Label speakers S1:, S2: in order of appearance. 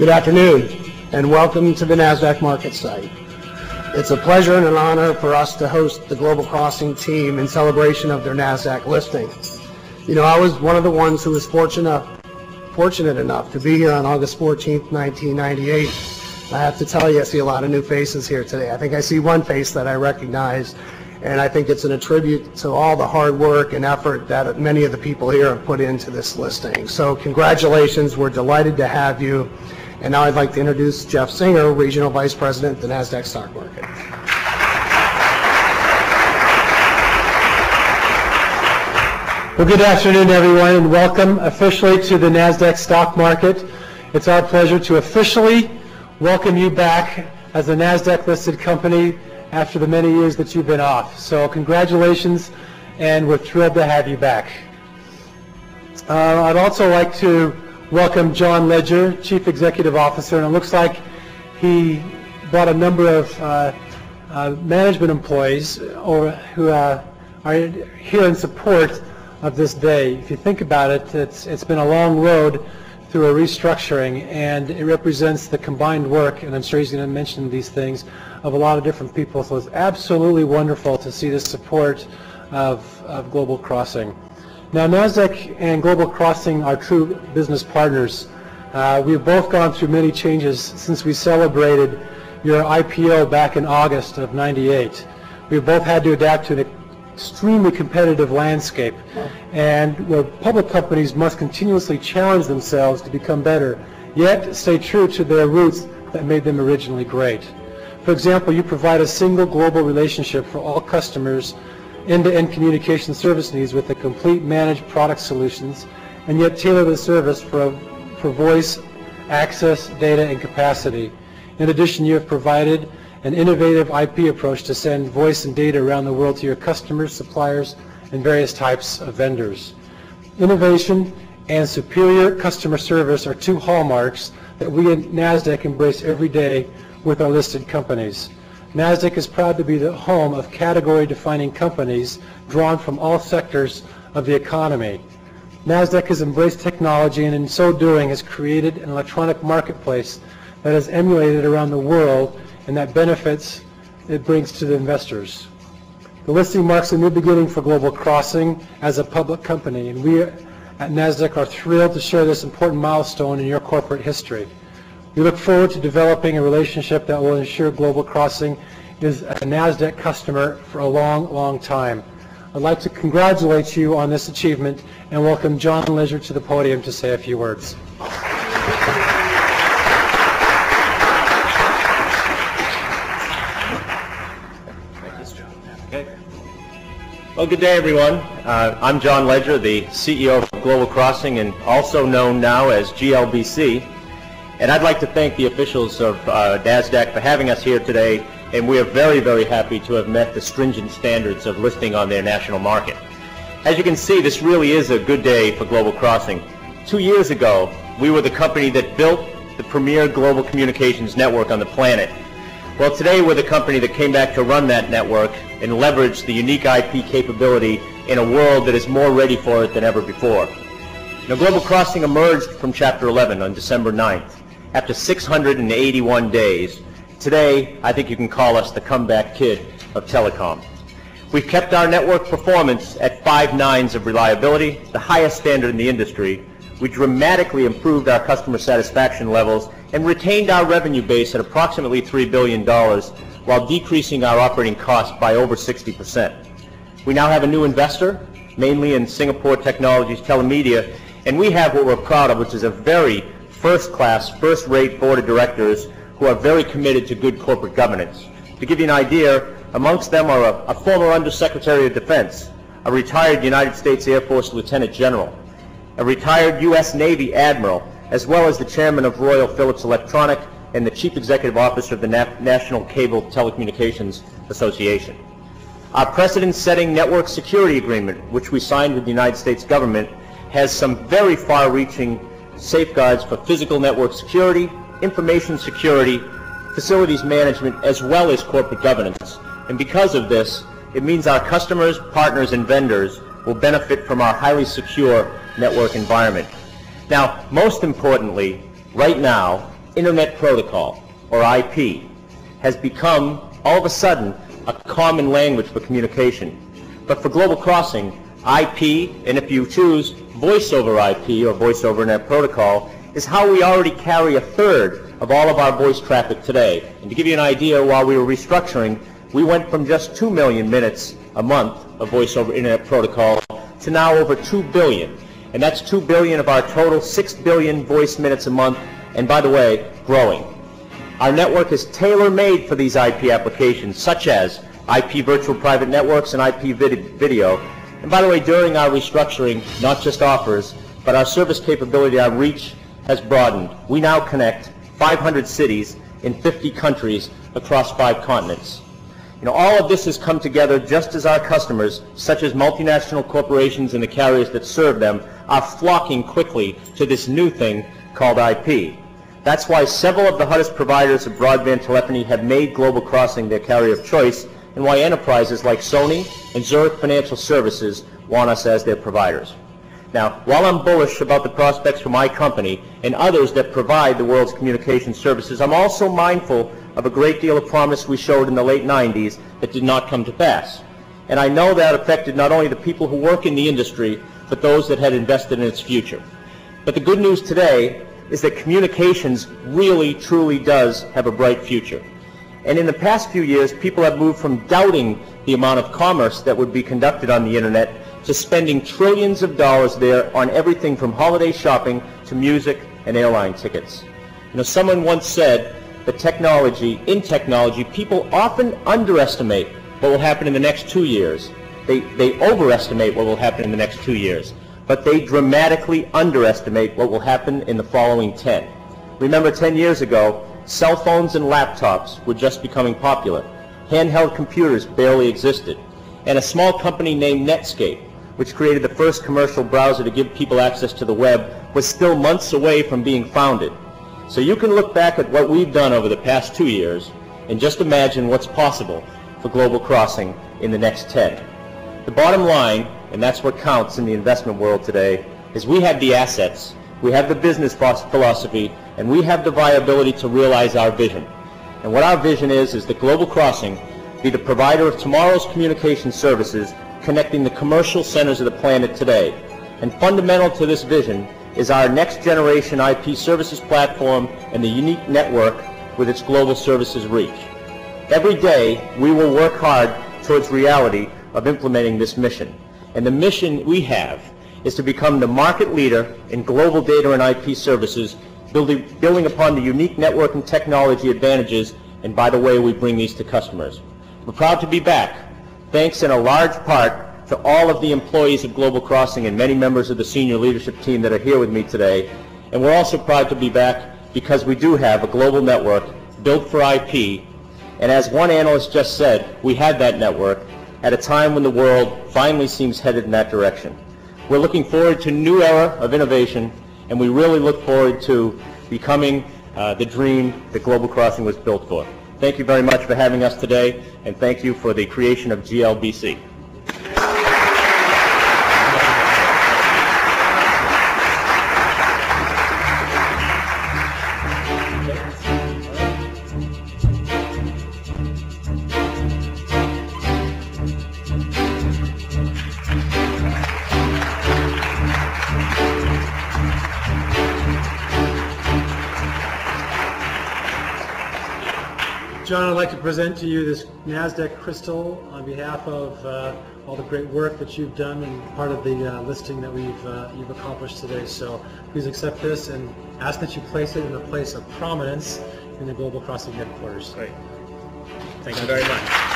S1: Good afternoon, and welcome to the Nasdaq market site. It's a pleasure and an honor for us to host the Global Crossing team in celebration of their Nasdaq listing. You know, I was one of the ones who was fortunate enough to be here on August 14th, 1998. I have to tell you, I see a lot of new faces here today. I think I see one face that I recognize, and I think it's an attribute to all the hard work and effort that many of the people here have put into this listing. So congratulations, we're delighted to have you. And now I'd like to introduce Jeff Singer, Regional Vice President of the Nasdaq Stock Market.
S2: Well, good afternoon, everyone, and welcome officially to the Nasdaq Stock Market. It's our pleasure to officially welcome you back as a Nasdaq-listed company after the many years that you've been off. So congratulations, and we're thrilled to have you back. I'd also like to welcome John Legere, Chief Executive Officer, and it looks like he brought a number of management employees who are here in support of this day. If you think about it, it's been a long road through a restructuring, and it represents the combined work, and I'm sure he's going to mention these things, of a lot of different people. So it's absolutely wonderful to see the support of Global Crossing. Now, Nasdaq and Global Crossing are true business partners. We've both gone through many changes since we celebrated your IPO back in August of '98. We've both had to adapt to an extremely competitive landscape, and where public companies must continuously challenge themselves to become better, yet stay true to their roots that made them originally great. For example, you provide a single global relationship for all customers' end-to-end communication service needs with a complete managed product solutions, and yet tailor the service for voice, access, data, and capacity. In addition, you have provided an innovative IP approach to send voice and data around the world to your customers, suppliers, and various types of vendors. Innovation and superior customer service are two hallmarks that we at Nasdaq embrace every day with our listed companies. Nasdaq is proud to be the home of category-defining companies drawn from all sectors of the economy. Nasdaq has embraced technology, and in so doing has created an electronic marketplace that is emulated around the world, and that benefits it brings to the investors. The listing marks a new beginning for Global Crossing as a public company, and we at Nasdaq are thrilled to share this important milestone in your corporate history. We look forward to developing a relationship that will ensure Global Crossing is a Nasdaq customer for a long, long time. I'd like to congratulate you on this achievement and welcome John Legere to the podium to say a few words.
S3: Well, good day, everyone. I'm John Legere, the CEO of Global Crossing, and also known now as GLBC. And I'd like to thank the officials of Nasdaq for having us here today, and we are very, very happy to have met the stringent standards of listing on their national market. As you can see, this really is a good day for Global Crossing. 2 years ago, we were the company that built the premier global communications network on the planet. Well, today we're the company that came back to run that network and leverage the unique IP capability in a world that is more ready for it than ever before. Now, Global Crossing emerged from Chapter 11 on December 9th. After 681 days, today I think you can call us the comeback kid of telecom. We've kept our network performance at 5 nines of reliability, the highest standard in the industry. We dramatically improved our customer satisfaction levels and retained our revenue base at approximately $3 billion while decreasing our operating costs by over 60%. We now have a new investor, mainly in Singapore Technologies Telemedia, and we have what we're proud of, which is a very first-class, first-rate board of directors who are very committed to good corporate governance. To give you an idea, amongst them are a former Undersecretary of Defense, a retired United States Air Force Lieutenant General, a retired U.S. Navy Admiral, as well as the Chairman of Royal Philips Electronic and the Chief Executive Officer of the National Cable Telecommunications Association. Our precedent-setting network security agreement, which we signed with the United States government, has some very far-reaching safeguards for physical network security, information security, facilities management, as well as corporate governance. And because of this, it means our customers, partners, and vendors will benefit from our highly secure network environment. Now, most importantly, right now, Internet Protocol, or IP, has become, all of a sudden, a common language for communication. But for Global Crossing, IP, and if you choose Voice over IP, or Voice over Internet Protocol, is how we already carry a third of all of our voice traffic today. And to give you an idea, while we were restructuring, we went from just 2 million minutes a month of Voice over Internet Protocol to now over 2 billion. And that's 2 billion of our total 6 billion voice minutes a month, and by the way, growing. Our network is tailor-made for these IP applications, such as IP virtual private networks and IP video. And by the way, during our restructuring, not just offers, but our service capability, our reach has broadened. We now connect 500 cities in 50 countries across 5 continents. You know, all of this has come together just as our customers, such as multinational corporations and the carriers that serve them, are flocking quickly to this new thing called IP. That's why several of the hottest providers of broadband telephony have made Global Crossing their carrier of choice, and why enterprises like Sony and Zurich Financial Services want us as their providers. Now, while I'm bullish about the prospects for my company and others that provide the world's communication services, I'm also mindful of a great deal of promise we showed in the late 90s that did not come to pass. And I know that affected not only the people who work in the industry, but those that had invested in its future. But the good news today is that communications really, truly does have a bright future. And in the past few years, people have moved from doubting the amount of commerce that would be conducted on the internet to spending trillions of dollars there on everything from holiday shopping to music and airline tickets. You know, someone once said that in technology, people often underestimate what will happen in the next 2 years. They overestimate what will happen in the next 2 years, but they dramatically underestimate what will happen in the following 10. Remember, 10 years ago, cell phones and laptops were just becoming popular. Handheld computers barely existed. And a small company named Netscape, which created the first commercial browser to give people access to the web, was still months away from being founded. So you can look back at what we've done over the past 2 years and just imagine what's possible for Global Crossing in the next 10. The bottom line, and that's what counts in the investment world today, is we have the assets, we have the business philosophy, and we have the viability to realize our vision. And what our vision is that Global Crossing be the provider of tomorrow's communication services, connecting the commercial centers of the planet today. And fundamental to this vision is our next generation IP services platform and the unique network with its global services reach. Every day we will work hard towards reality of implementing this mission. And the mission we have is to become the market leader in global data and IP services, building upon the unique network and technology advantages, and by the way we bring these to customers. We're proud to be back, thanks in a large part to all of the employees of Global Crossing and many members of the senior leadership team that are here with me today. And we're also proud to be back because we do have a global network built for IP. And as one analyst just said, we had that network at a time when the world finally seems headed in that direction. We're looking forward to a new era of innovation, and we really look forward to becoming the dream that Global Crossing was built for. Thank you very much for having us today, and thank you for the creation of GLBC.
S2: John, I'd like to present to you this Nasdaq crystal on behalf of all the great work that you've done and part of the listing that you've accomplished today. So please accept this and ask that you place it in a place of prominence in the Global Crossing headquarters.
S3: Great. Thank you very much.